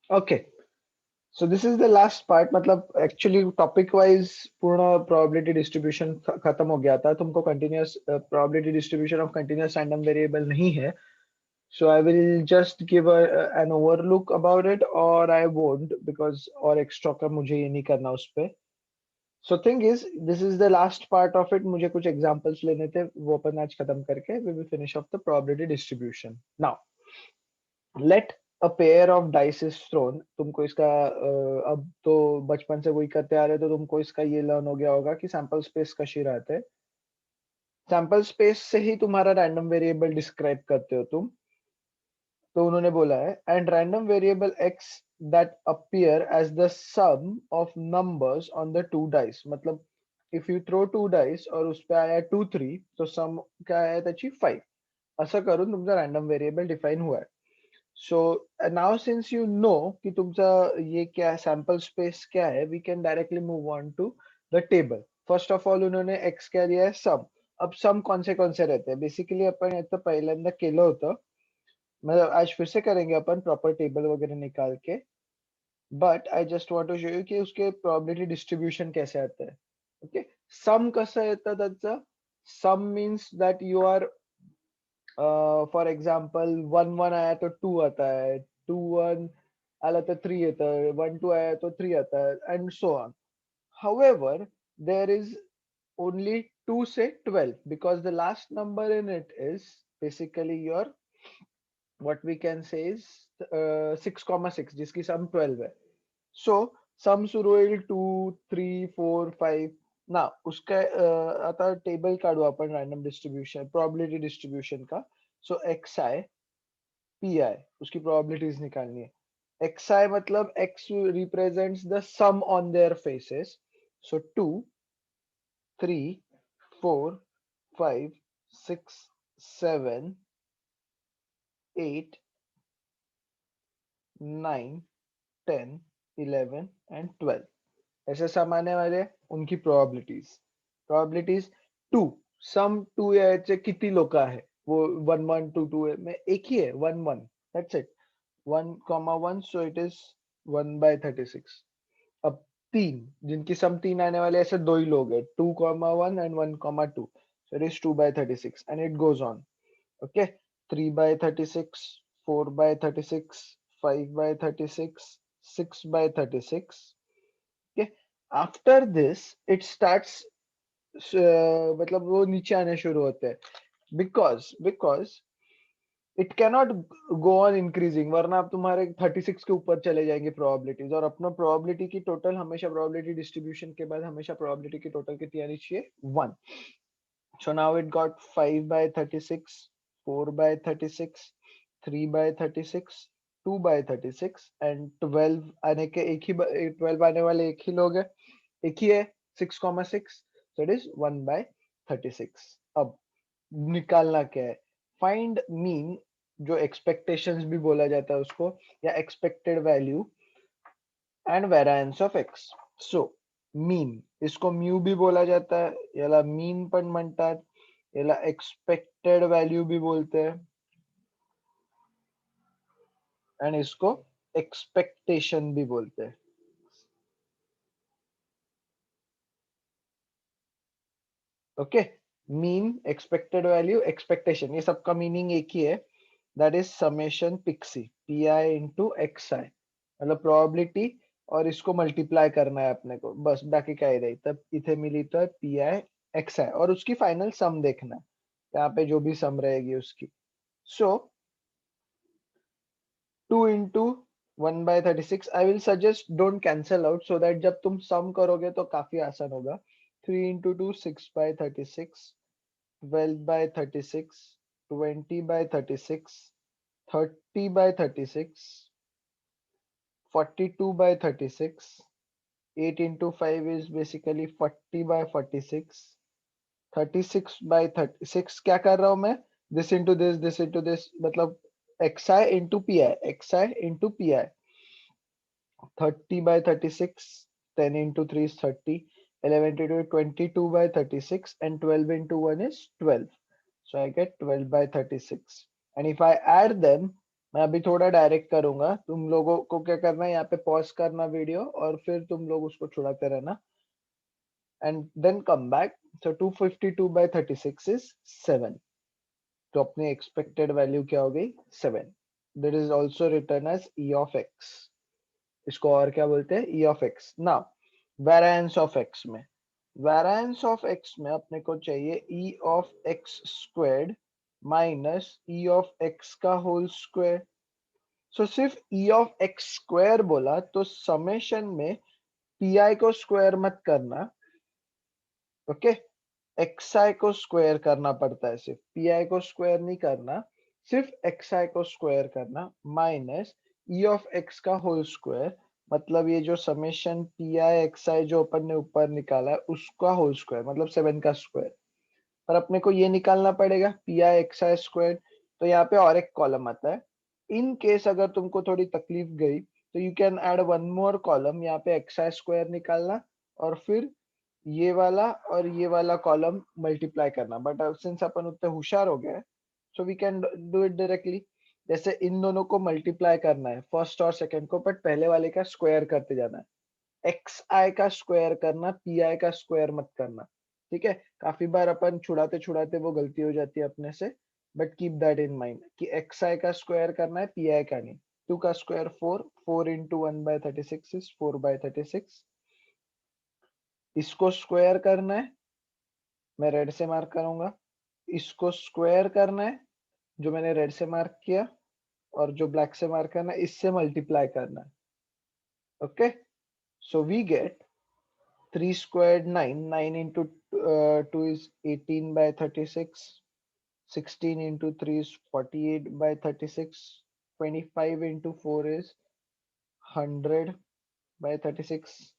Okay, so this is the last part. मतलब actually topic wise पूर्ण probability distribution खत्म हो गया था. तुमको continuous probability distribution of continuous random variable नहीं है. So I will just give an overlook about it, or I won't because और extra का मुझे ये नहीं करना उस पे. So thing is, this is the last part of it. मुझे कुछ examples लेने थे, वो अपन आज खत्म करके we will finish off the probability distribution. Now, let a pair of dice is thrown. तुमको इसका अब तो बचपन से वही करते आ रहे, तो तुमको इसका ये लर्न हो गया होगा कि सैंपल स्पेस कशी रहते हैं. सैंपल स्पेस से ही तुम्हारा रैंडम वेरिएबल डिस्क्राइब करते हो तुम. तो उन्होंने बोला है and random variable x that appear as the sum of numbers on the two dice. मतलब if you throw two dice और उस पे आया 2 3, तो सम क्या आया त्याची 5. असं करून तुमचा रैंडम वेरिएबल डिफाइन हुआ है. So now since you know कि तुमचा ये क्या सैंपल स्पेस क्या है, we can directly move on to the table. First of all उन्होंने एक्स क्या दिया है, सम. अब सम कौन से रहते हैं, बेसिकली आपण याचं पहिल्यांदा केलं होतं. मतलब आज फिर से करेंगे अपन प्रॉपर टेबल वगैरह निकाल के. But I just want to show you की उसके प्रोबेबिलिटी डिस्ट्रीब्यूशन कैसे आता है. ओके, सम कसं येतं त्याचं. Sum means that you are for example 1 1 आया तो 2 आता है, 2 1 आला तो 3 येतं, 1 2 आया तो 3 आता है, and so on. However, there is only 2 से 12 because the last number in it is basically your what we can say is 6,6 जिसकी सम 12 है. सो सम सुरू होईल 2 3 4 5. ना उसका आता टेबल काढू आपण रैंडम डिस्ट्रीब्यूशन प्रोबेबिलिटी डिस्ट्रीब्यूशन का. सो एक्स आई पी आई उसकी प्रोबेबिलिटीज निकालनी है. एक्स आई मतलब X represents the sum on their faces. So 2 3 4 5 6 7 8 9 10 11 and 12 ऐसे सम आने वाले हैं, उनकी प्रोबेबिलिटीज. प्रोबेबिलिटीज 2. सम 2 याचे किती लोक आहे, वो 1 1 2 2 है, मैं एक ही है 1 1. That's it. 1 1 so it is 1/36. अब 3 जिनकी सम 3 आने वाले ऐसे दो ही लोग हैं, 2 1 and 1 2. So it is 2/36 and it goes on. Okay, 3/36, 4/36, 5/36, 6/36. Okay, after this it starts मतलब वो नीचे आने शुरू होते हैं. Because it cannot go on increasing, वरना आप तुम्हारे 36 के ऊपर चले जाएंगे प्रोबेबिलिटीज. और अपना प्रोबेबिलिटी की टोटल हमेशा प्रोबेबिलिटी डिस्ट्रीब्यूशन के बाद हमेशा प्रोबेबिलिटी की टोटल कितनी आनी चाहिए, 1. So now it got 5/36, 4/36, 3/36, 2/36 and 12 आने के एक ही 12 आने वाले एक ही लोग हैं, एक ही है 6,6. So it is 1/36. अब निकालना क्या है, फाइंड मीन, जो एक्सपेक्टेशंस भी बोला जाता है उसको, या expected value and variance of x. So mean, इसको म्यू भी बोला जाता है, याला मीन पण म्हणतात, याला एक्सपेक्टेड वैल्यू भी बोलते हैं, एंड इसको एक्सपेक्टेशन भी बोलते हैं. Okay, mean, expected value, expectation, ये सबका मीनिंग एक ही है. That is summation p i x i, p i into x आई. मतलब प्रोबेबिलिटी और इसको मल्टीप्लाई करना है अपने को, बस बाकी क्या ही रही. तब इथे मिली तो पी आई एक्स आई और उसकी फाइनल सम देखना है, यहाँ पे जो भी सम रहेगी उसकी. सो 2 into 1/36. I will suggest don't cancel out, so that जब तुम सम करोगे तो काफी आसान होगा. 3 इंटू 2 6/36, 12/36, 20/36, 30/36, 42/36. 8 into 5 is basically 40/46. 36/36 क्या कर रहा हूं मैं, दिस इंटू दिस, मतलब x I into P i, x I into P I. 30/36, 10 into 3 is 30, 11 into 2 22/36, and 12 into 1 is 12. So I get 12/36. And if I add them, मैं अभी थोड़ा direct करूंगा, तुम लोगों को क्या करना है, यहाँ पे पॉज करना वीडियो और फिर तुम लोग उसको छुड़ाते रहना and then come back. So 252 by 36 is 7। तो अपनी एक्सपेक्टेड वैल्यू क्या हो गई, 7। That is also written as E of X. इसको और क्या बोलते हैं, E of X. Now variance of X में, वेरिएंस ऑफ एक्स में अपने को चाहिए E of X squared minus E of x का होल स्क्वायर। सो सिर्फ ई ऑफ एक्स स्क्वायर बोला तो समेशन में पी आई को स्क्वायर मत करना, ओके। एक्स आई को स्क्वायर करना पड़ता है, सिर्फ पी आई को स्क्वायर नहीं करना, सिर्फ एक्स आई को स्क्वायर करना माइनस ई ऑफ एक्स का होल स्क्वायर। मतलब ये जो समेशन पी आई एक्स आई जो अपन ने ऊपर निकाला है उसका होल स्क्वायर, मतलब 7 का स्क्वायर। पर अपने को ये निकालना पड़ेगा P i x i square. तो यहाँ पे और एक कॉलम आता है। इन केस अगर तुमको थोड़ी तकलीफ गई तो you can add one more column, यहाँ पे एक्स आई स्क्वायर निकालना और फिर ये वाला और ये वाला कॉलम मल्टीप्लाई करना। बट सिंस अपन उतने होशियार हो गए so we can do it directly. जैसे इन दोनों को मल्टीप्लाई करना है, फर्स्ट और सेकंड को, बट पहले वाले का स्क्वायर करते जाना है। एक्स आई का स्क्वायर करना, पी आई का स्क्वायर मत करना, ठीक है। काफी बार अपन छुड़ाते छुड़ाते वो गलती हो जाती है अपने से, but keep that in mind कि एक्स आई का स्क्वायर करना है, पी आई का नहीं। 2 का स्क्वायर 4, 4 इंटू 1/36 इज 4/36। इसको स्क्वायर करना है, मैं रेड से मार्क करूंगा। इसको स्क्वायर करना है, जो मैंने रेड से मार्क किया, और जो ब्लैक से मार्क करना है इससे मल्टीप्लाई करना है, okay. So we get 3 squared 9, 9 into 2 is 18 by 36, 16 into 3 is 48 by 36, 25 into 4 is 100 by 36,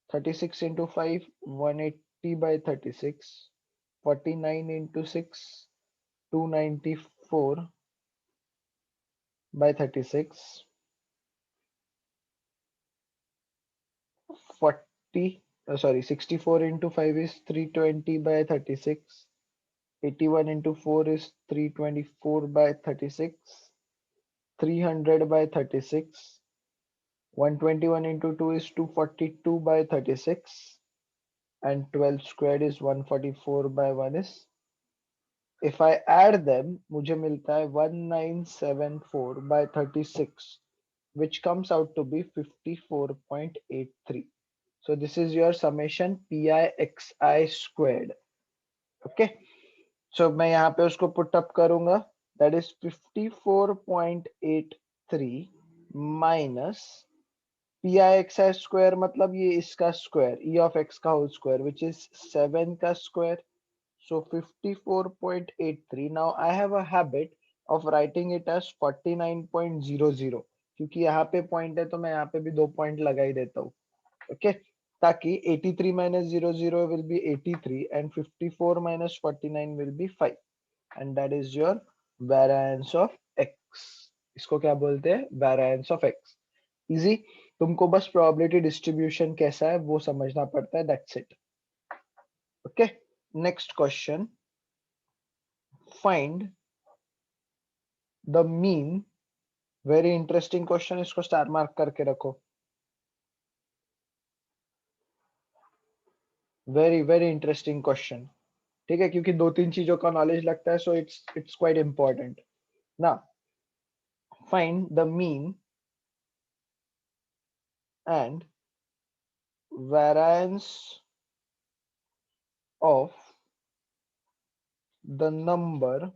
36 into 5 180 by 36, 49 into 6 294 by 36, 40 sorry 64 into 5 is 320 by 36, 81 into 4 is 324 by 36, 300 by 36, 121 into 2 is 242 by 36, and 12 squared is 144 by 1 is, if I add them, मुझे मिलता है 1974 by 36, which comes out to be 54.83. So this is your summation PIXI squared. Okay. So मैं यहाँ पे उसको put up करूंगा, that is 54.83 minus PIXI square, मतलब ये इसका स्क्वायर, E of x का होल स्क्वायर, which is 7 का square. So 54.83. Now I have a habit of writing it as 49.00, क्योंकि यहाँ पे पॉइंट है तो मैं यहाँ पे भी 2 पॉइंट लगा ही देता हूँ, ओके। ताकि 83 minus 00 will be 83 and 54 minus 49 will be 5, and that is your variance of x. इसको क्या बोलते हैं, variance of x. इजी, तुमको बस प्रोबेबिलिटी डिस्ट्रीब्यूशन कैसा है वो समझना पड़ता है, that's it, okay. Next question, find the mean. Very interesting question, इसको स्टार मार्क करके रखो। वेरी वेरी इंटरेस्टिंग क्वेश्चन, ठीक है, क्योंकि 2-3 चीजों का नॉलेज लगता है, सो इट्स क्वाइट इंपॉर्टेंट ना। Find the mean and variance of the number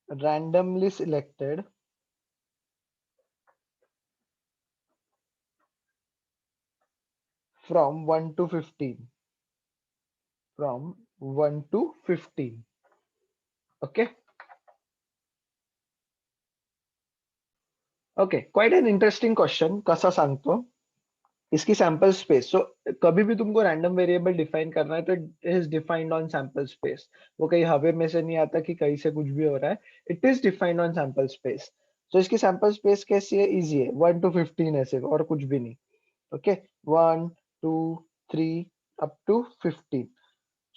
randomly selected from 1 to 15, from 1 to 15, okay. Okay, quite an interesting question. कसा सांगतो, इसकी सैंपल स्पेस। सो कभी भी तुमको रैंडम वेरिएबल डिफाइन करना है तो it is defined on sample space. वो कहीं हवे में से नहीं आता कि कहीं से कुछ भी हो रहा है, it is defined on sample space. तो इसकी सैंपल स्पेस कैसी है, इजी है, 1 to 15 है सिर्फ, और कुछ भी नहीं, okay. 1 2 3 up to 15.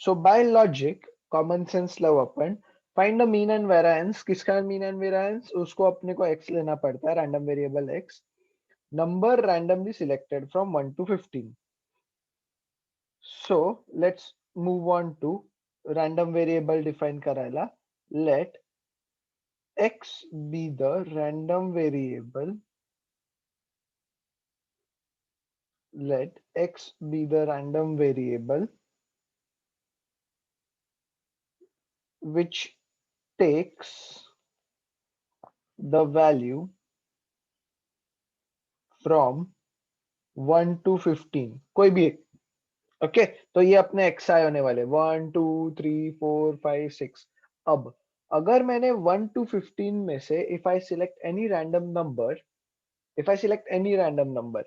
So by logic, common sense love upon, find the mean and variance, किसका मीन एंड वेरिएंस, उसको अपने को x लेना पड़ता है, random variable x, number randomly selected from 1 to 15. So let's move on to random variable define करायला. Let x be the random variable, let x be the random variable which takes the value from 1 to 15, कोई भी एक. Okay तो ये अपने x आई होने वाले 1 2 3 4 5 6. अब अगर मैंने 1 to 15 में से if I select any random number, if I select any random number,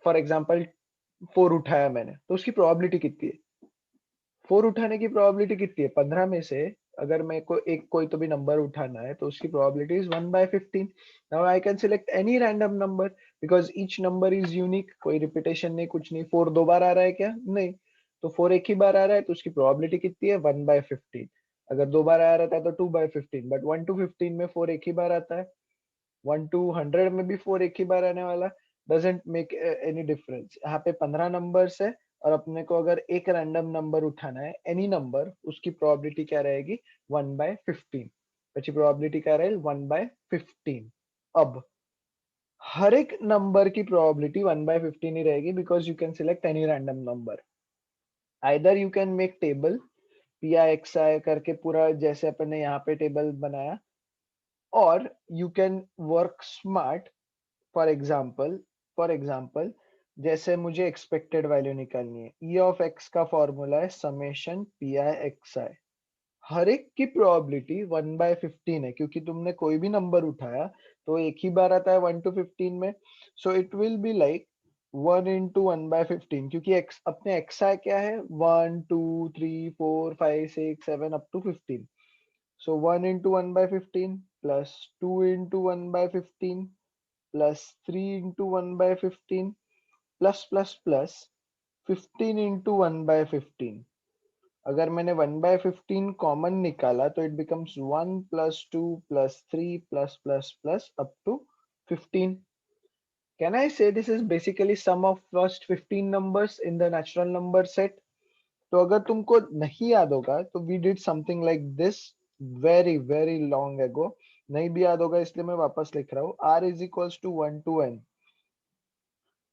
for example 4 उठाया मैंने, तो उसकी प्रोबेबिलिटी कितनी है? 4 उठाने की प्रोबेबिलिटी कितनी है? 15 में से अगर मेरे को एक कोई तो भी नंबर उठाना है तो उसकी probability is 1/15. Now I can select any random number because each number is unique, कोई रिपीटेशन नहीं, कुछ नहीं. 4 दो बार आ रहा है क्या? नहीं. तो 4 एक ही बार आ रहा है तो उसकी प्रोबेबिलिटी कितनी है? 1/15. अगर दो बार आ रहा था तो 2/15, बट 1 to 15 में 4 एक ही बार आता है. 1 to 100 में भी 4 एक ही बार आने वाला. Doesn't make any difference. यहाँ पे 15 नंबर्स है और अपने को अगर एक रैंडम नंबर उठाना है, एनी नंबर, उसकी प्रोबेबिलिटी क्या रहेगी? 1/15. પછી प्रोबेबिलिटी क्या रहेगी? 1/15. अब हर एक नंबर की प्रोबेबिलिटी 1/15 ही रहेगी because you can select any random number. Either you can make table p i x i करके पूरा जैसे अपन ने यहाँ पे टेबल बनाया, और you can work smart. For example जैसे मुझे एक्सपेक्टेड वैल्यू निकालनी है, ई ऑफ एक्स का फॉर्मूला है समेशन पी आई एक्स आई. हर एक की प्रोबेबिलिटी 1/15 है क्योंकि तुमने कोई भी नंबर उठाया तो एक ही बार आता है 1 to 15 में. So it will be like 1 into 1/15 क्योंकि एक्स अपने एक्स आई क्या है? 1 2 3 4 5 6 7 up to 15. So 1 into 1/15 plus 2 into 1/15 plus 3 into 1/15 plus 15 into 1/15. अगर मैंने 1/15 कॉमन निकाला तो it becomes 1 plus 2 plus 3 plus up to 15. Can I say this is basically sum of first 15 numbers in the natural number set? तो अगर तुमको नहीं याद होगा तो we did something like this very very long ago. नहीं भी याद होगा इसलिए मैं वापस लिख रहा हूँ. r is equals to 1 to n,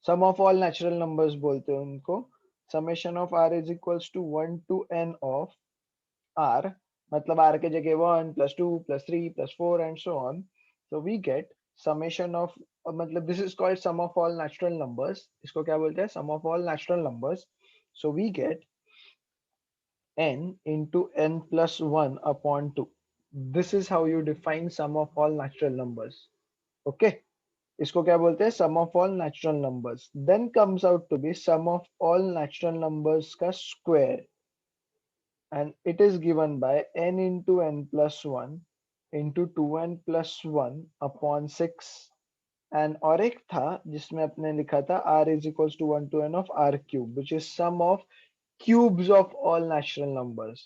sum of all natural numbers बोलते हैं उनको. Summation of r is equals to 1 to n of r, मतलब r के जगह 1 plus 2 plus 3 plus 4 and so on. So we get summation of मतलब this is called sum of all natural numbers. इसको क्या बोलते हैं? sum of all natural numbers. So we get n into n plus 1 upon 2. This is how you define sum of all natural numbers. Okay. इसको क्या बोलते हैं? sum of all natural numbers. Then comes out to be sum of all natural numbers का square. And it is given by n into n plus 1 into 2n plus 1 upon 6. And और एक था जिसमें अपने लिखा था r is equals to 1 to n of r cube, which is sum of cubes of all natural numbers,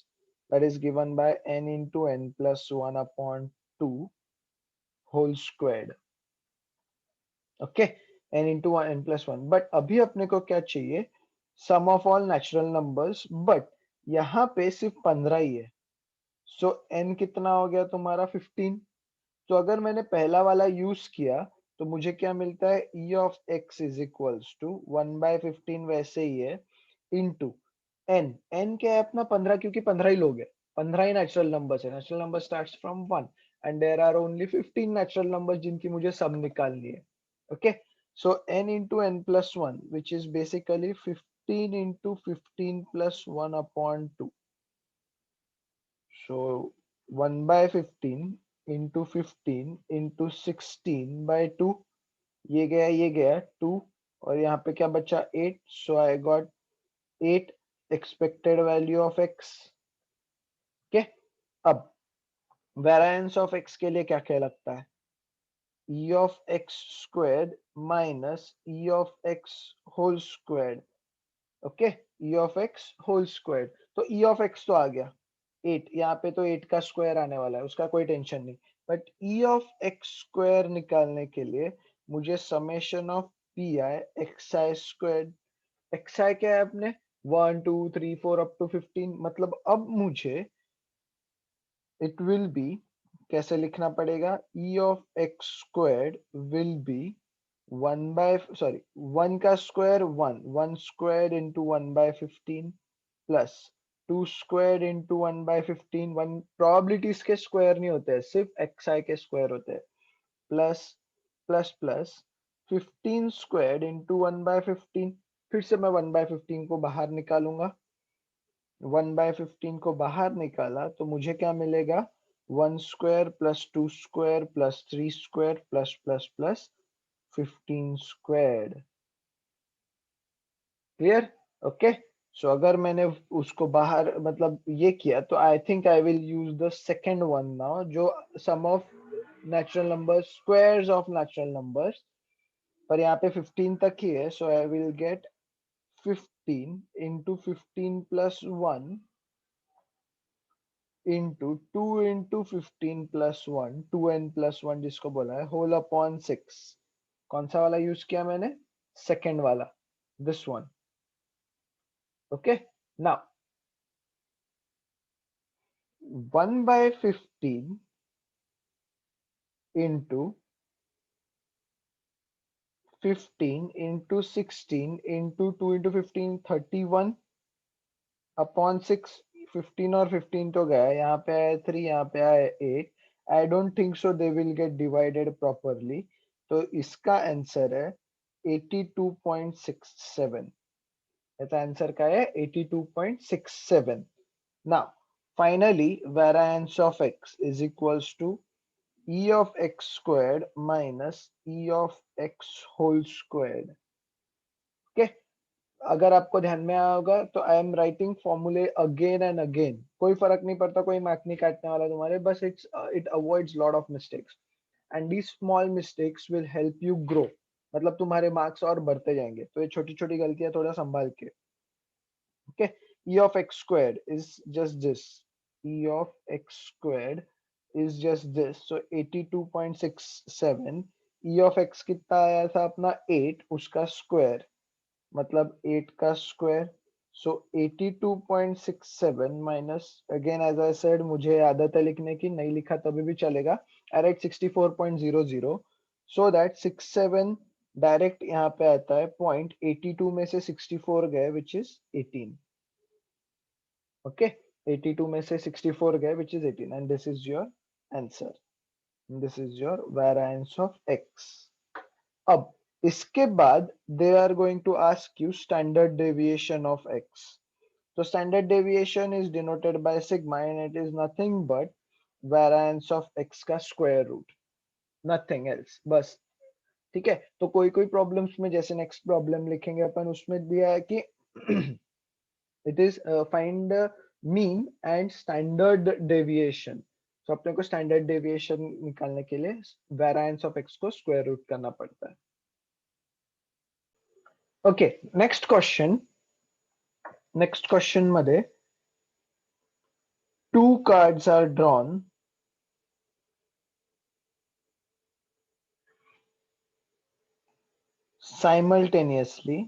that is given by n into n plus 1 upon 2 whole squared. Okay, n into 1 n plus 1. But अभी अपने को क्या चाहिए? sum of all natural numbers, but यहाँ पे सिर्फ 15 ही है. So n कितना हो गया तुम्हारा? 15. तो अगर मैंने पहला वाला यूज किया तो मुझे क्या मिलता है? e of x is equals to 1/15 वैसे ही है into n क्या है अपना? 15, क्योंकि 15 ही लोग है, 15 ही नेचुरल नंबर्स है. Natural number starts from 1 and there are only 15 natural numbers जिनकी मुझे सब निकालनी है. Okay, so n into n plus 1 which is basically 15 into 15 plus 1 upon 2. So 1/15 into 15 into 16 by 2. ये गया 2 और यहाँ पे क्या बचा? 8. So I got 8 expected value of x. Okay, अब वेरिएंस ऑफ x के लिए क्या क्या लगता है? e of x squared minus e of x whole squared. Okay, e of x whole squared. तो e of x तो आ गया. 8, यहाँ पे तो 8 का स्क्वायर आने वाला है, उसका कोई टेंशन नहीं। But E of x square निकालने के लिए मुझे summation of p i x i square, x i क्या है अपने 1 2 3 4 अप टू 15, मतलब अब मुझे इट विल बी, कैसे लिखना पड़ेगा, E of X squared will be 1 by, sorry 1 का square 1, 1 square into 1 by 15 plus 2 square into 1 by 15, 1 probabilities के स्क्वायर नहीं होते हैं, सिर्फ एक्स आई के स्क्वायर होते हैं, plus plus plus 15 square into 1 by 15, फिर से मैं 1 बाय 15 को बाहर निकालूंगा, 1 बाय 15 को बाहर निकाला तो मुझे क्या मिलेगा, 1 square plus 2 square plus 3 square plus plus plus 15 square. Clear? Okay. So अगर मैंने उसको बाहर मतलब ये किया तो I think I will use the second one now, जो sum of natural numbers, squares of natural numbers, पर यहाँ पे 15 तक ही है, so I will get 15 into 15 plus 1 into 2 into 15 plus 1, 2n plus 1 जिसको बोला है, होल अपॉन 6। कौन सा वाला यूज किया मैंने, सेकेंड वाला, this one. Okay, now 1 by 15 into 15 into 16 into 2 into 15, 31 upon 6। 15 और 15 तो गया, यहाँ पे आया 3, यहाँ पे आया 8। I don't think so they will get divided properly, तो इसका आंसर है 82.67। इसका आंसर क्या है, 82.67। Now finally variance of x is equals to e of x squared minus e of x whole squared। Okay, अगर आपको ध्यान में आया होगा तो आई एम राइटिंग फॉर्मूले अगेन एंड अगेन, कोई फर्क नहीं पड़ता, कोई मार्क नहीं काटने वाला तुम्हारे, बस it avoids lot of mistakes and these small mistakes will help you grow, मतलब तुम्हारे मार्क्स और बढ़ते जाएंगे, तो ये छोटी छोटी गलतियां थोड़ा संभाल के। Okay, e of x squared is just this, e of x squared is just this, so 82.67, e of x कितना आया था अपना 8, उसका स्क्वायर मतलब 8 का square, so 82.67 minus, again as I said मुझे आदत है लिखने की, नहीं लिखा तभी भी चलेगा, आई राइट 64.00, सो दैट 67 डायरेक्ट यहाँ पे आता है, पॉइंट 82 में से 64 गए विच इज 18। ओके, 82 में से 64 गए which is 18 and this is your answer, this is your variance of x. अब इसके बाद they are going to ask you standard deviation of x. तो standard deviation is denoted by sigma and it is nothing but variance of x का square root, nothing else, बस। ठीक है, तो कोई कोई प्रॉब्लम्स में जैसे नेक्स्ट प्रॉब्लम लिखेंगे अपन, उसमें दिया है कि it is find mean and standard deviation, तो अपने को स्टैंडर्ड डेविएशन निकालने के लिए वेरिएंस ऑफ एक्स को स्क्वायर रूट करना पड़ता है। Okay, next question, next question मध्ये 2 cards are drawn simultaneously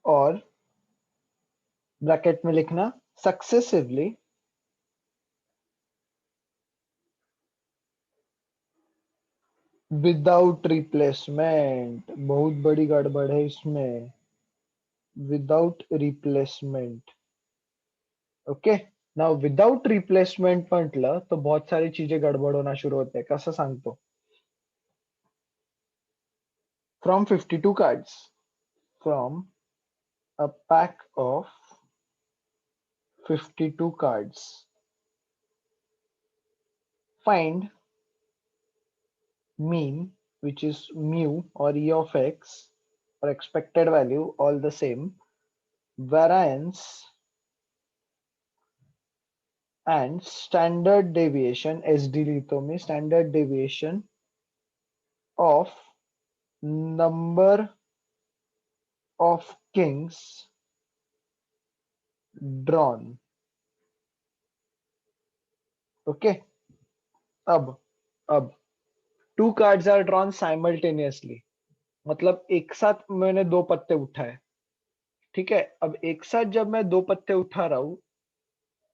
और ब्रैकेट में लिखना सक्सेसिवली विदाउट रिप्लेसमेंट। बहुत बड़ी गड़बड़ है इसमें, without replacement. Okay, now without replacement म्हटलं तो बहुत सारी चीजें गडबड होना शुरू होते हैं, कसं सांगतो, from 52 cards, from a pack of 52 cards, find mean, which is mu or e of x or expected value, all the same, variance and standard deviation, SD लिखतो मी, standard deviation of number of kings drawn. Okay, अब two cards are drawn simultaneously, मतलब एक साथ मैंने दो पत्ते उठाए, ठीक है। अब एक साथ जब मैं दो पत्ते उठा रहा हूं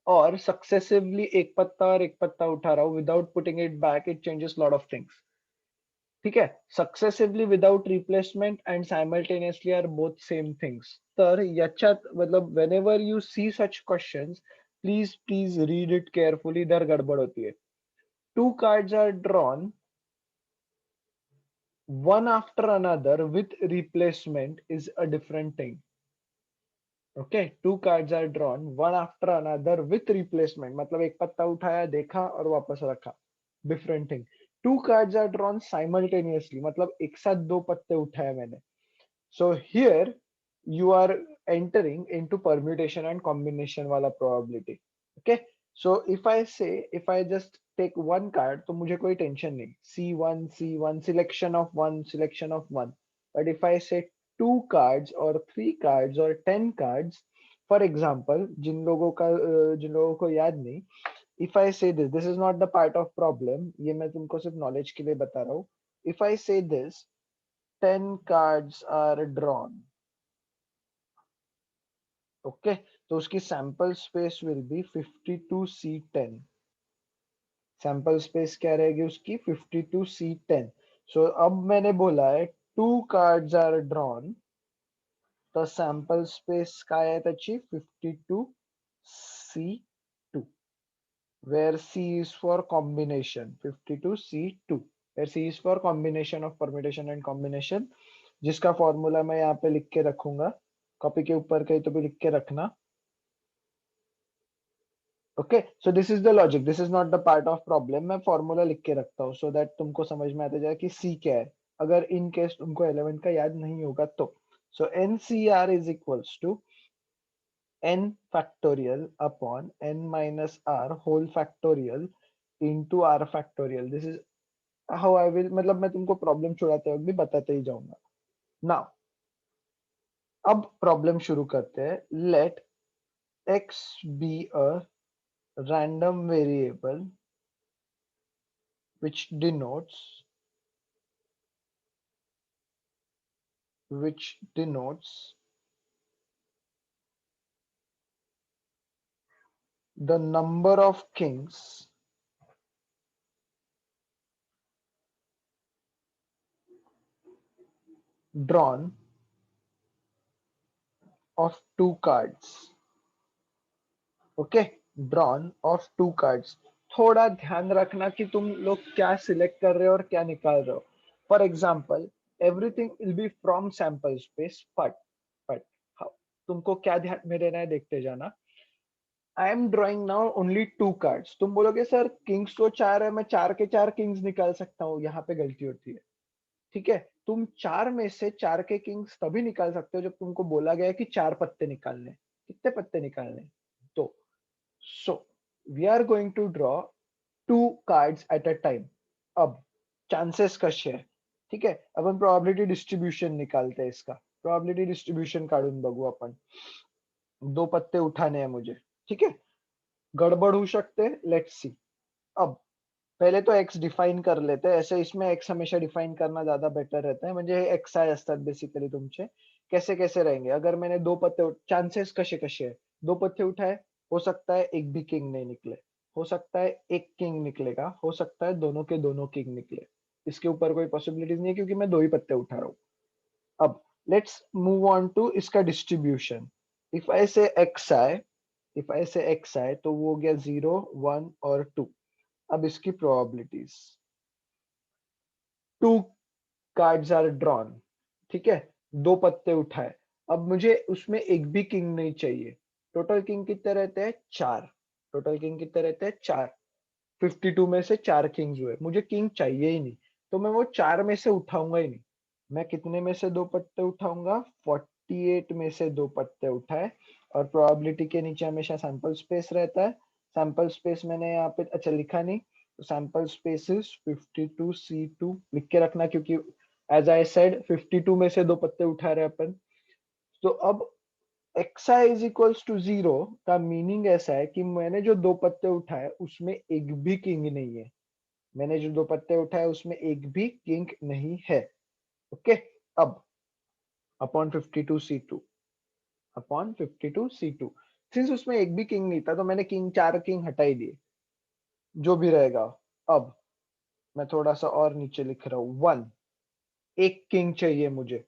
और सक्सेसिवली एक पत्ता और एक पत्ता उठा रहा हूं without putting it back, it changes lot of things, ठीक है। Successively without replacement and simultaneously are both same things. तर याच्यात मतलब whenever you see such questions, please please read it carefully, इधर गडबड होती है. Two cards are drawn one after another with replacement is a different thing. Okay, two cards are drawn one after another with replacement, मतलब एक पत्ता उठाया, देखा और वापस रखा, different thing. Two cards are drawn simultaneously, मतलब एक साथ दो पत्ते उठाए मैंने. So here you are entering into permutation and combination वाला probability. Okay, so if I just take one card, तो मुझे कोई टेंशन नहीं, C1 selection of one. But if I say two cards or three cards or 10 cards, for example, जिन लोगों को याद नहीं, if I say this is not the part of problem, ये मैं तुमको सिर्फ knowledge के लिए बता रहा हूँ. If I say this, 10 cards are drawn. Okay, तो उसकी sample space will be 52C10. Sample space क्या रहेगी उसकी 52C10. सो अब मैंने बोला है टू कार्ड्स आर ड्रॉन, तो सॅम्पल स्पेस काय आहे त्याची 52C2, where C is for combination, 52C2, where C is for combination of permutation and combination, जिसका फॉर्मूला मैं यहाँ पे लिख के रखूंगा, कॉपी के ऊपर कहीं तो भी लिख के रखना. Okay, so this is the logic, this is not the part of problem. मैं फॉर्मूला लिख के रखता हूँ सो दैट तुमको समझ में आता जाए कि सी क्या है, अगर इन केस तुमको एलिमेंट का याद नहीं होगा तो. So NCR is equals to n factorial upon n minus r whole factorial into r factorial. This is how I will, मतलब मैं तुमको प्रॉब्लम छुड़ाते वक्त भी बताते ही जाऊंगा. नाउ अब प्रॉब्लम शुरू करते हैं. Let x be a random variable which denotes the number of kings drawn of two cards. Okay, drawn of two cards. थोड़ा ध्यान रखना कि तुम लोग क्या सिलेक्ट कर रहे हो और क्या निकाल रहे हो. For example, everything will be from sample space, but तुमको क्या ध्यान में रहना है देखते जाना. I am drawing now only to cards. तुम बोलोगे सर किंग्स तो चार है, मैं चार के चार किंग्स निकाल सकता हूँ, यहाँ पे गलती होती है. ठीक है, तुम चार में से चार के किंग्स तभी निकाल सकते हो जब तुमको बोला गया है कि चार पत्ते निकालने. कितने पत्ते निकालने? तो so we are going to draw two cards at a time. अब चांसेस कसे आहे, ठीक आहे. आपण प्रोबॅबिलिटी डिस्ट्रीब्यूशन निकालते हैं इसका. प्रोबॅबिलिटी डिस्ट्रीब्यूशन काढून बघू आपण. दो पत्ते उठाने हैं मुझे, ठीक है. गड़बड़ हो सकते हैं, लेट्स सी. अब पहले तो एक्स डिफाइन कर लेते हैं. ऐसे इसमें एक्स हमेशा डिफाइन करना ज्यादा बेटर रहता है, म्हणजे एक्स आय असतात बेसिकली तुमचे. कैसे कैसे रहेंगे अगर मैंने दो पत्ते, चांसेस कसे कसे है. दो पत्ते उठाए, हो सकता है एक भी किंग नहीं निकले, हो सकता है एक किंग निकलेगा, हो सकता है दोनों के दोनों किंग निकले. इसके ऊपर कोई पॉसिबिलिटीज नहीं है क्योंकि मैं दो ही पत्ते उठा रहा हूँ. अब लेट्स मूव ऑन टू इसका डिस्ट्रीब्यूशन. इफ आई से एक्स आई तो वो हो गया 0 1 और 2. अब इसकी probabilities. Two cards are drawn, ठीक है, दो पत्ते उठाए. अब मुझे उसमें एक भी किंग नहीं चाहिए. टोटल किंग कितने रहते हैं? चार. टोटल किंग कितने रहते हैं? चार. 52 में से चार किंग्स हुए, मुझे किंग चाहिए ही नहीं, तो मैं वो चार में से उठाऊंगा ही नहीं. मैं कितने में से दो पत्ते उठाऊंगा? 48 में से दो पत्ते उठाए. और प्रोबेबिलिटी के नीचे हमेशा सैंपल स्पेस रहता है. सैंपल स्पेस मैंने यहाँ पे अच्छा लिखा नहीं, सैंपल स्पेस इज 52C2 लिख के रखना, क्योंकि एज आई सेड 52 में से 2 पत्ते उठा रहे अपन। तो अब xi इज इक्वल्स टू 0 का मीनिंग ऐसा है कि मैंने जो 2 पत्ते उठाए उसमें एक भी किंग नहीं है। मैंने जो 2 पत्ते उठाए उसमें एक भी किंग नहीं है। ओके, अब upon 52C2 upon 52C2, since उसमें एक भी किंग नहीं था तो मैंने चार किंग हटा ही दिए, जो भी रहेगा। अब मैं थोड़ा सा और नीचे लिख रहा हूं, 1, एक किंग चाहिए मुझे।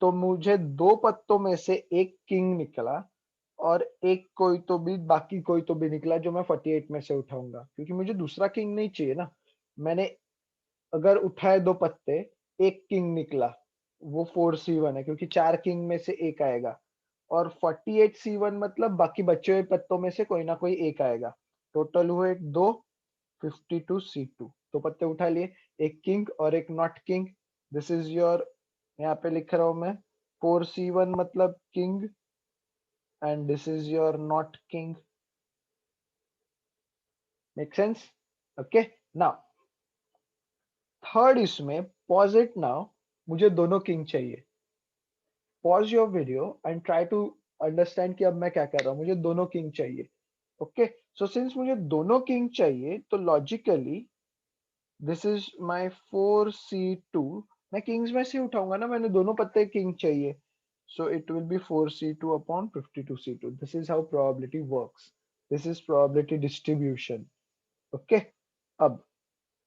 तो मुझे 2 पत्तों में से एक किंग निकला और एक कोई तो भी, बाकी कोई तो भी निकला जो मैं 48 में से उठाऊंगा, क्योंकि मुझे दूसरा किंग नहीं चाहिए ना। मैंने अगर उठाए 2 पत्ते, एक किंग निकला, वो 4C1 है, क्योंकि 4 किंग में से एक आएगा। और 48C1 मतलब बाकी बचे हुए पत्तों में से कोई ना कोई एक आएगा। टोटल हुए 2, 52C2, 2 पत्ते उठा लिए, एक किंग और एक not king. This is your, यहाँ पे लिख रहा हूं मैं, 4C1 मतलब king and this is your not king. Make sense? Okay, now third इसमें पॉज इट नाउ, मुझे दोनों किंग चाहिए। Pause your video and try to understand कि अब मैं क्या कर रहा हूं। मुझे दोनों किंग चाहिए। ओके, सो सिंस मुझे दोनों किंग चाहिए तो logically this is my 4C2। मैं किंग्स में से उठाऊंगा ना, मैंने दोनों पत्ते किंग चाहिए, so it will be 4C2 upon 52C2. This is how probability works. This is probability distribution. Okay, अब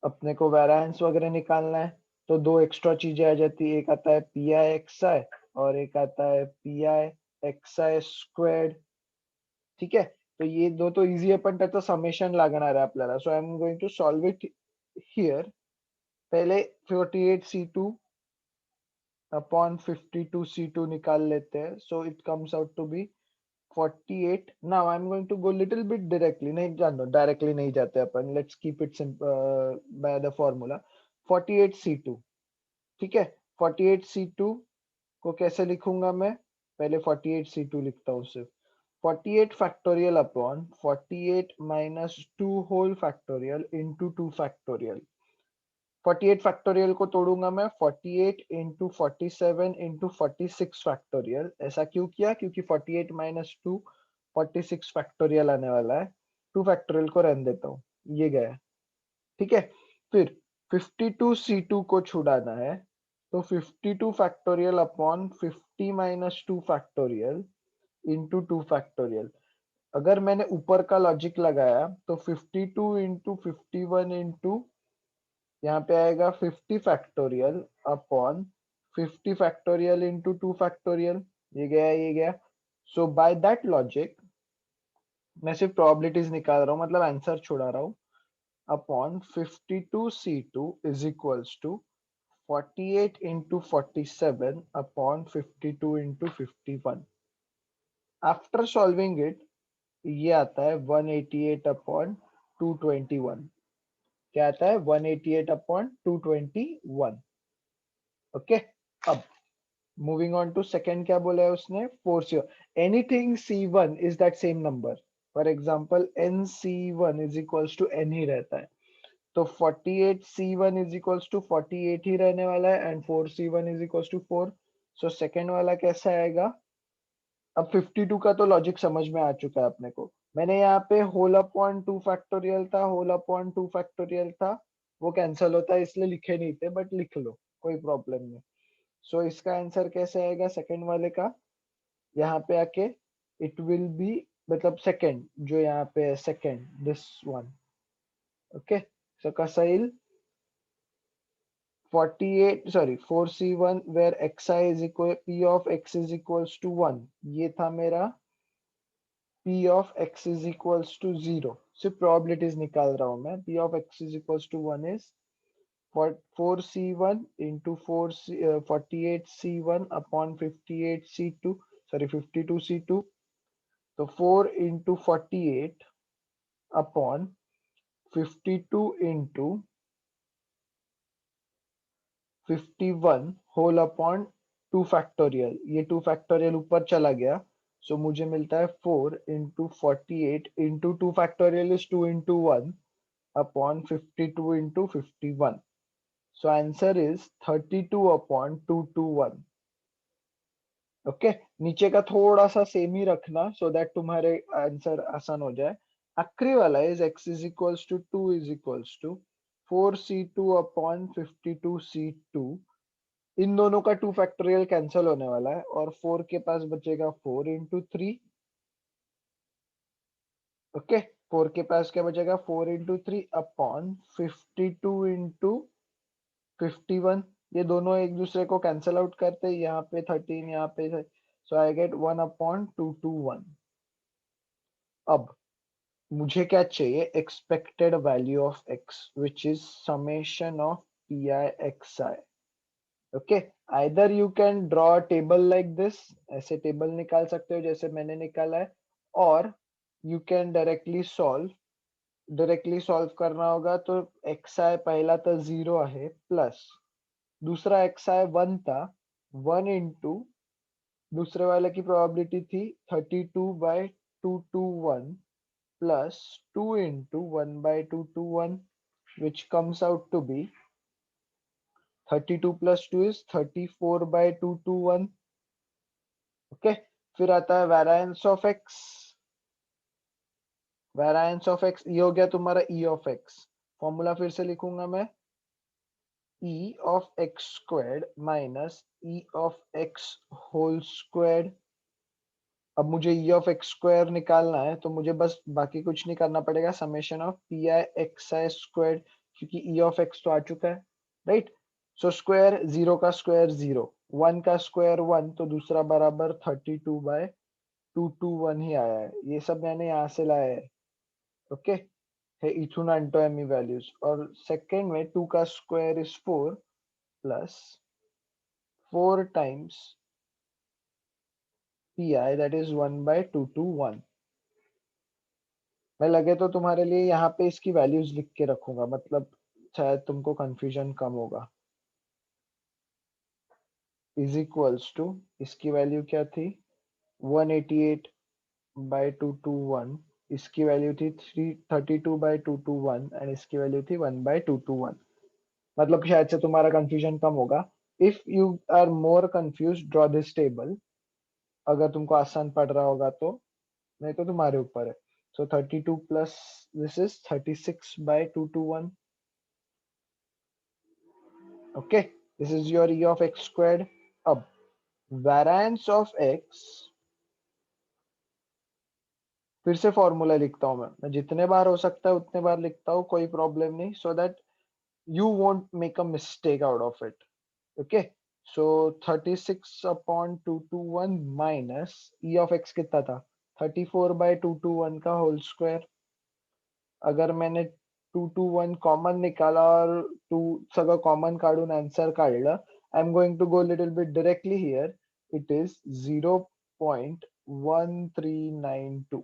अपने को वेरिएंस वगैरह निकालना है, तो 2 एक्स्ट्रा चीजें आ जाती है। एक आता है पी आई एक्स आई और एक आता है P i x I squared. ठीक है, तो ये दो तो इजी, अपन त्याचं समेशन लागणार आहे आपल्याला। So I am going to solve it here. पहले 48C2 अपॉन 52C2 निकाल लेते हैं। So it comes out to be 48। Now I am going to go little bit directly, नहीं जानो डायरेक्टली नहीं जाते अपन, let's keep it by the formula 48C2। ठीक है, 48C2 को कैसे लिखूंगा मैं? पहले 48C2 लिखता हूँ सिर्फ। 48 factorial upon 48 minus 2 whole factorial into 2 factorial. 48 factorial को तोड़ूंगा मैं 48 इंटू 47 इंटू 46 फैक्टोरियल। ऐसा क्यों किया? क्योंकि 48 माइनस 2 46 फैक्टोरियल आने वाला है। 2 फैक्टोरियल को रहने देता हूँ, ये गया। ठीक है, फिर 52C2 को छुड़ाना है, तो 52 factorial upon 50 minus 2 factorial into 2 factorial. अगर मैंने ऊपर का लॉजिक लगाया तो 52 इंटू 51 इंटू, यहाँ पे आएगा 50 factorial upon 50 factorial into 2 factorial. ये गया, ये गया। सो बाय दैट लॉजिक मैं सिर्फ प्रोबेबिलिटीज निकाल रहा हूँ, मतलब आंसर छुड़ा रहा हूँ। Upon 52C2 is equals to 48 into 47 upon 52 into 51। After solving it, ये आता है 188 अपॉन 221। क्या आता है? 188 अपॉन 221। ओके, अब मूविंग ऑन टू सेकंड, क्या बोला है उसने? 4C1, anything C1 is that same number. For example NC1 is equals to N ही रहता है, तो 48C1 इज इक्वल्स टू 48 ही रहने वाला है and 4C1 is equals to 4। So second वाला कैसा आएगा? अब 52 का तो लॉजिक समझ में आ चुका है अपने को। मैंने यहाँ पे होल अपॉन 2 फैक्टोरियल था, होल अपॉन 2 फैक्टोरियल था, वो कैंसिल होता है इसलिए लिखे नहीं थे, बट लिख लो, कोई प्रॉब्लम नहीं। सो इसका आंसर कैसे आएगा सेकंड वाले का? यहाँ पे आके इट विल बी, मतलब सेकंड जो यहाँ पे है, second this one. Okay, so Kasail 48, sorry 4C1 where xi is equal, p of x is equals to 1, ये था मेरा p of x is equals to 0। सिर्फ प्रोबेबिलिटीज निकाल रहा हूं मैं। p of x is equals to 1 is 4C1 into 48C1 upon 58C2, sorry 52C2। तो 4 into 48 upon 52 into 51 whole upon 2 factorial. ये 2 फैक्टोरियल ऊपर चला गया, सो मुझे मिलता है 4 into 48 into 2 factorial is 2 into 1, upon 52 into 51. So answer is 32 upon 221. Okay नीचे का थोड़ा सा सेम ही रखना सो दैट तुम्हारे आंसर आसान हो जाए. आखिरी वाला is x is equals to 2 is equals to 4c2 upon 52c2. इन दोनों का 2 फैक्टोरियल कैंसिल होने वाला है और 4 के पास बचेगा 4 इंटू 3. ओके 4 के पास क्या बचेगा 4 इंटू 3 अपॉन 52 इंटू 51. ये दोनों एक दूसरे को कैंसिल आउट करते हैं. यहाँ पे 13 यहाँ पे, सो आई गेट 1 अपॉन 221. अब मुझे क्या चाहिए expected value of x which is summation of p i x I. Okay either you can draw a table like this. ऐसे टेबल निकाल सकते हो जैसे मैंने निकाला है. और यू कैन डायरेक्टली सॉल्व करना होगा तो एक्स आई पहला तो 0 आहे प्लस दूसरा एक्स आई 1 था 1 इंटू दूसरे वाले की प्रोबेबिलिटी थी 32/221 plus 2 into 1/221 which comes out to be 32 plus 2 is 34/221. Okay फिर आता है variance of x. Variance of x ये हो गया तुम्हारा e ऑफ x. फॉर्मूला फिर से लिखूंगा मैं e of x squared minus e of x whole squared. अब मुझे e ऑफ x स्क्वायर निकालना है तो मुझे बस बाकी कुछ नहीं करना पड़ेगा summation of p i x i square क्योंकि e ऑफ x तो आ चुका है राइट. सो स्क्वायर 0 का स्क्वायर 0 1 का स्क्वायर 1 तो दूसरा बराबर 32/221 ही आया है. ये सब मैंने यहाँ से लाया है. ओके है इथुन एंटोएमी वैल्यूज. और सेकंड में 2 का square is 4 plus 4 times P I that is 1/221. मैं लगे तो तुम्हारे लिए यहाँ पे इसकी वैल्यूज लिख के रखूंगा मतलब शायद तुमको कंफ्यूजन कम होगा. इज इक्वल्स टू इसकी वैल्यू क्या थी 188/221. इसकी वैल्यू थी 332/221 एंड इसकी वैल्यू थी 1/221. मतलब शायद से तुम्हारा कंफ्यूजन कम होगा. If you are more confuse draw this table. अगर तुमको आसान पड़ रहा होगा तो नहीं तो तुम्हारे ऊपर है. So 32 plus this is 36/221. Okay, this is your e of x squared. अब variance of x फिर से फॉर्मूला लिखता हूं मैं जितने बार हो सकता है उतने बार लिखता हूँ कोई प्रॉब्लम नहीं so that you won't make a mistake out of it. Okay, so 36/221 minus e of x कितना था 34/221 का होल स्क्वायर. अगर मैंने 221 कॉमन निकाला और 2 सगळं कॉमन काढून आन्सर काढलं. I am going to go little bit directly here. It is 0.1392.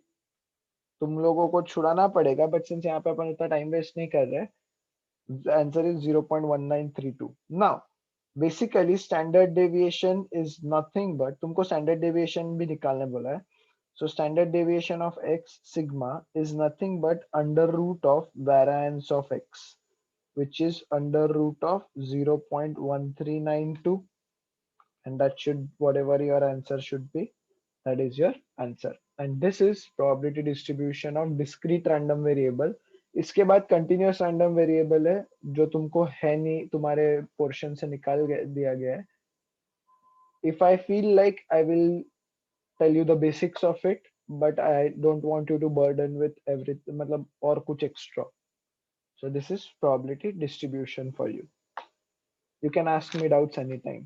तुम लोगों को छुड़ाना पड़ेगा बट सिंस यहाँ पे अपन इतना टाइम वेस्ट नहीं कर रहे. Answer is 0.1932. Now basically standard deviation is nothing but तुमको स्टैंडर्ड डेविएशन भी निकालने बोला है. So standard deviation of x sigma is nothing but under root of variance of x, which is under root of 0.1392, and that should whatever your answer should be, that is your answer. And this is probability distribution of discrete random variable. इसके बाद continuous random variable है जो तुमको है नहीं तुम्हारे portion से निकाल दिया गया है. If I feel like I will tell you the basics of it, but I don't want you to burden with everything मतलब और कुछ extra. So this is probability distribution for you. You can ask me doubts anytime.